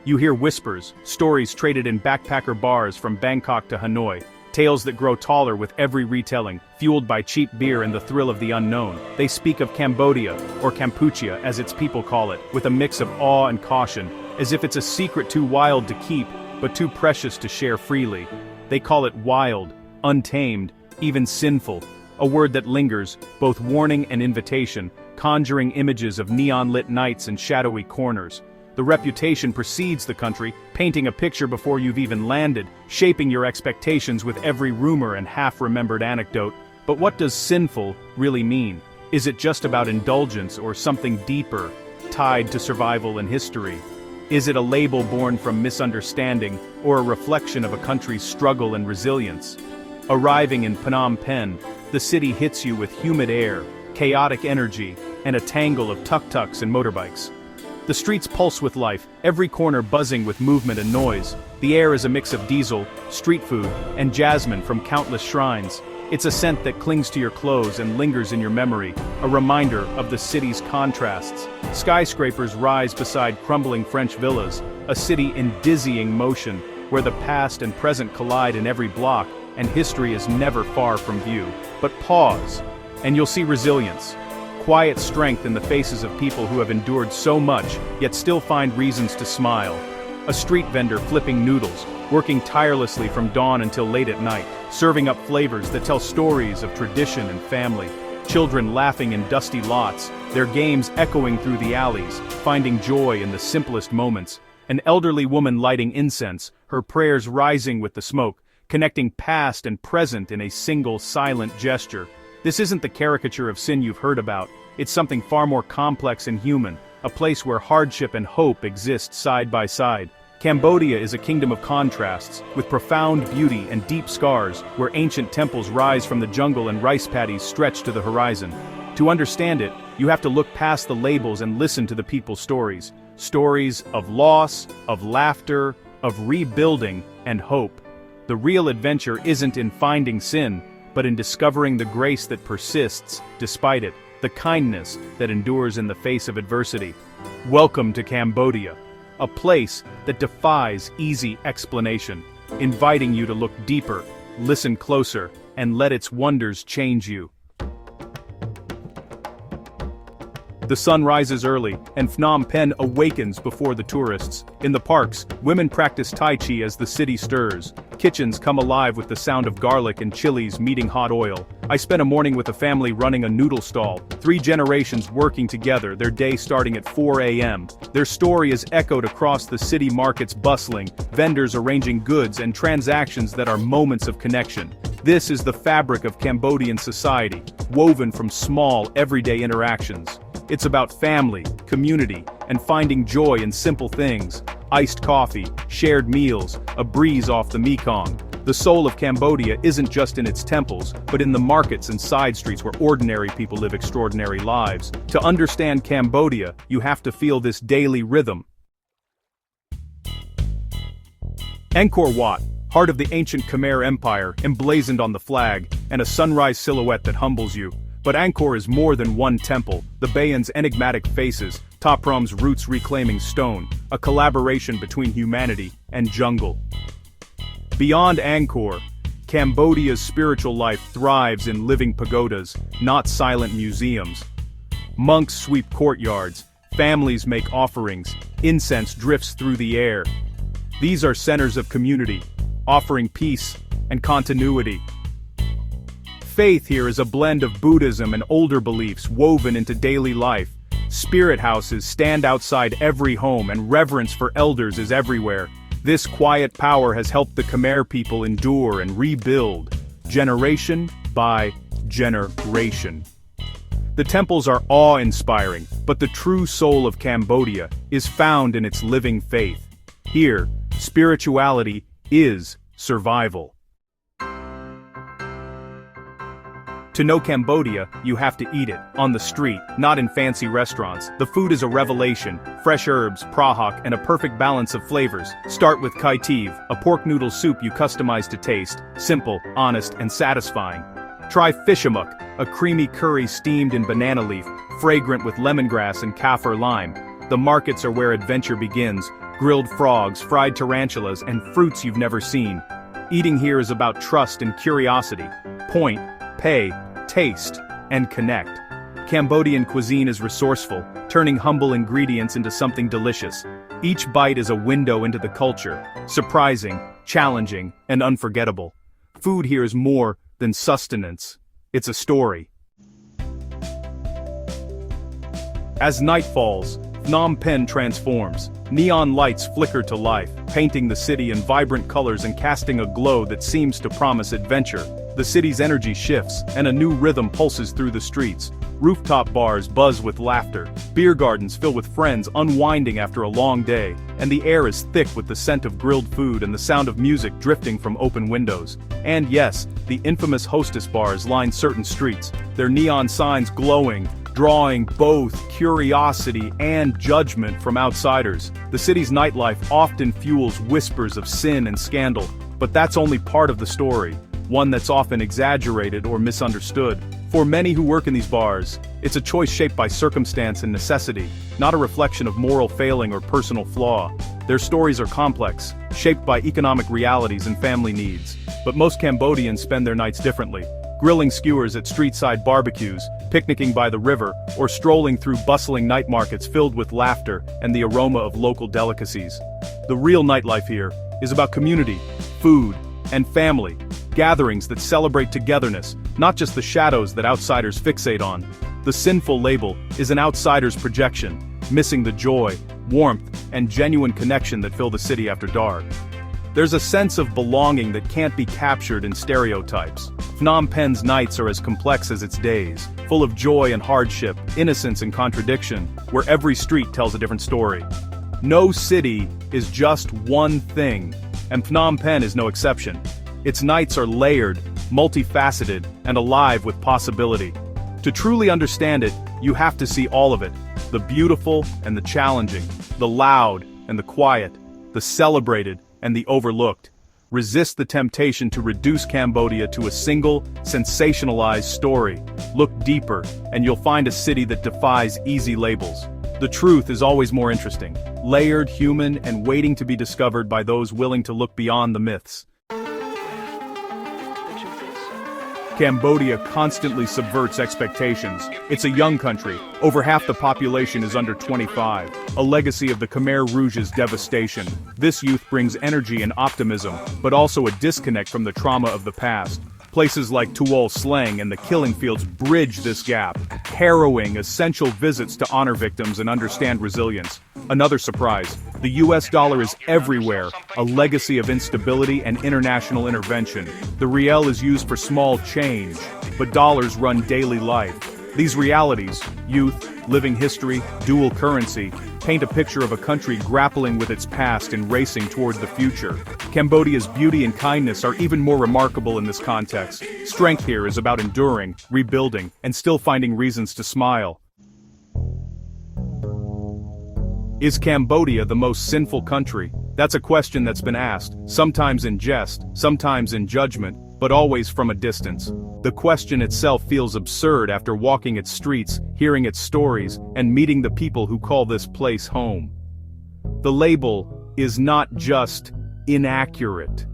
You hear whispers, stories traded in backpacker bars from Bangkok to Hanoi, tales that grow taller with every retelling, fueled by cheap beer and the thrill of the unknown. They speak of Cambodia, or Kampuchea as its people call it, with a mix of awe and caution, as if it's a secret too wild to keep, but too precious to share freely. They call it wild, untamed, even sinful, a word that lingers, both warning and invitation, conjuring images of neon-lit nights and shadowy corners. The reputation precedes the country, painting a picture before you've even landed, shaping your expectations with every rumor and half-remembered anecdote. But what does sinful really mean? Is it just about indulgence or something deeper, tied to survival and history? Is it a label born from misunderstanding, or a reflection of a country's struggle and resilience? Arriving in Phnom Penh, the city hits you with humid air, chaotic energy, and a tangle of tuk-tuks and motorbikes. The streets pulse with life, every corner buzzing with movement and noise. The air is a mix of diesel, street food, and jasmine from countless shrines. It's a scent that clings to your clothes and lingers in your memory, a reminder of the city's contrasts. Skyscrapers rise beside crumbling French villas, a city in dizzying motion, where the past and present collide in every block, and history is never far from view. But pause, and you'll see resilience. Quiet strength in the faces of people who have endured so much, yet still find reasons to smile. A street vendor flipping noodles, working tirelessly from dawn until late at night, serving up flavors that tell stories of tradition and family. Children laughing in dusty lots, their games echoing through the alleys, finding joy in the simplest moments. An elderly woman lighting incense, her prayers rising with the smoke, connecting past and present in a single silent gesture. This isn't the caricature of sin you've heard about, it's something far more complex and human, a place where hardship and hope exist side by side. Cambodia is a kingdom of contrasts, with profound beauty and deep scars, where ancient temples rise from the jungle and rice paddies stretch to the horizon. To understand it, you have to look past the labels and listen to the people's stories. Stories of loss, of laughter, of rebuilding, and hope. The real adventure isn't in finding sin, but in discovering the grace that persists despite it, the kindness that endures in the face of adversity. Welcome to Cambodia, a place that defies easy explanation, inviting you to look deeper, listen closer, and let its wonders change you. The sun rises early, and Phnom Penh awakens before the tourists. In the parks, women practice Tai Chi as the city stirs. Kitchens come alive with the sound of garlic and chilies meeting hot oil. I spent a morning with a family running a noodle stall, 3 generations working together, their day starting at 4 a.m. Their story is echoed across the city markets bustling, vendors arranging goods and transactions that are moments of connection. This is the fabric of Cambodian society, woven from small, everyday interactions. It's about family, community, and finding joy in simple things. Iced coffee, shared meals, a breeze off the Mekong. The soul of Cambodia isn't just in its temples, but in the markets and side streets where ordinary people live extraordinary lives. To understand Cambodia, you have to feel this daily rhythm. Angkor Wat, heart of the ancient Khmer Empire, emblazoned on the flag, and a sunrise silhouette that humbles you. But Angkor is more than one temple, the Bayan's enigmatic faces, Tapram's roots reclaiming stone, a collaboration between humanity and jungle. Beyond Angkor, Cambodia's spiritual life thrives in living pagodas, not silent museums. Monks sweep courtyards, families make offerings, incense drifts through the air. These are centers of community, offering peace and continuity. Faith here is a blend of Buddhism and older beliefs woven into daily life. Spirit houses stand outside every home and reverence for elders is everywhere. This quiet power has helped the Khmer people endure and rebuild, generation by generation. The temples are awe-inspiring, but the true soul of Cambodia is found in its living faith. Here, spirituality is survival. To know Cambodia, you have to eat it, on the street, not in fancy restaurants. The food is a revelation, fresh herbs, prahok, and a perfect balance of flavors. Start with kai tiv, a pork noodle soup you customize to taste, simple, honest, and satisfying. Try fishamuk, a creamy curry steamed in banana leaf, fragrant with lemongrass and kaffir lime. The markets are where adventure begins, grilled frogs, fried tarantulas, and fruits you've never seen. Eating here is about trust and curiosity. Point, pay, taste, and connect. Cambodian cuisine is resourceful, turning humble ingredients into something delicious. Each bite is a window into the culture, surprising, challenging, and unforgettable. Food here is more than sustenance. It's a story. As night falls, Phnom Penh transforms. Neon lights flicker to life, painting the city in vibrant colors and casting a glow that seems to promise adventure. The city's energy shifts, and a new rhythm pulses through the streets. Rooftop bars buzz with laughter, beer gardens fill with friends unwinding after a long day, and the air is thick with the scent of grilled food and the sound of music drifting from open windows. And yes, the infamous hostess bars line certain streets, their neon signs glowing, drawing both curiosity and judgment from outsiders. The city's nightlife often fuels whispers of sin and scandal, but that's only part of the story, one that's often exaggerated or misunderstood. For many who work in these bars, it's a choice shaped by circumstance and necessity, not a reflection of moral failing or personal flaw. Their stories are complex, shaped by economic realities and family needs. But most Cambodians spend their nights differently, grilling skewers at street-side barbecues, picnicking by the river, or strolling through bustling night markets filled with laughter and the aroma of local delicacies. The real nightlife here is about community, food, and family, gatherings that celebrate togetherness, not just the shadows that outsiders fixate on. The Sinful label is an outsider's projection, missing the joy, warmth, and genuine connection that fill the city after dark. There's a sense of belonging that can't be captured in stereotypes. Phnom Penh's nights are as complex as its days, full of joy and hardship, innocence and contradiction, where every street tells a different story. No city is just one thing, and Phnom Penh is no exception. Its nights are layered, multifaceted, and alive with possibility. To truly understand it, you have to see all of it, the beautiful and the challenging, the loud and the quiet, the celebrated and the overlooked. Resist the temptation to reduce Cambodia to a single, sensationalized story. Look deeper, and you'll find a city that defies easy labels. The truth is always more interesting, layered, human, and waiting to be discovered by those willing to look beyond the myths. Cambodia constantly subverts expectations. It's a young country. Over half the population is under 25. A legacy of the Khmer Rouge's devastation. This youth brings energy and optimism, but also a disconnect from the trauma of the past. Places like Tuol Sleng and the killing fields bridge this gap, harrowing essential visits to honor victims and understand resilience. Another surprise, the US dollar is everywhere, a legacy of instability and international intervention. The riel is used for small change, but dollars run daily life. These realities, youth, living history, dual currency, paint a picture of a country grappling with its past and racing toward the future. Cambodia's beauty and kindness are even more remarkable in this context. Strength here is about enduring, rebuilding, and still finding reasons to smile. Is Cambodia the most sinful country? That's a question that's been asked, sometimes in jest, sometimes in judgment, but always from a distance. The question itself feels absurd after walking its streets, hearing its stories, and meeting the people who call this place home. The label is not just inaccurate.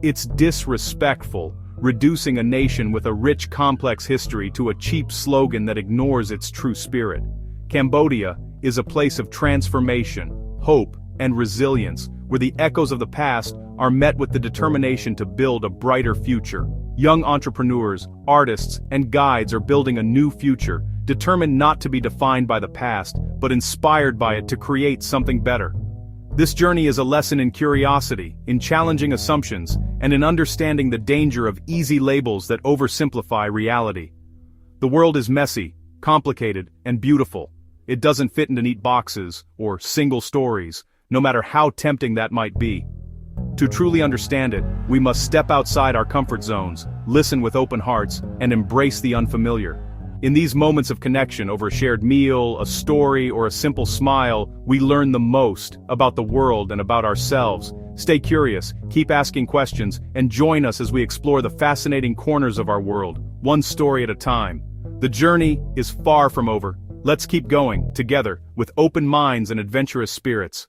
It's disrespectful, reducing a nation with a rich, complex history to a cheap slogan that ignores its true spirit. Cambodia is a place of transformation, hope, and resilience, where the echoes of the past are met with the determination to build a brighter future. Young entrepreneurs, artists, and guides are building a new future, determined not to be defined by the past, but inspired by it to create something better. This journey is a lesson in curiosity, in challenging assumptions, and in understanding the danger of easy labels that oversimplify reality. The world is messy, complicated, and beautiful. It doesn't fit into neat boxes or single stories, no matter how tempting that might be. To truly understand it, we must step outside our comfort zones, listen with open hearts, and embrace the unfamiliar. In these moments of connection over a shared meal, a story, or a simple smile, we learn the most about the world and about ourselves. Stay curious, keep asking questions, and join us as we explore the fascinating corners of our world, one story at a time. The journey is far from over. Let's keep going, together, with open minds and adventurous spirits.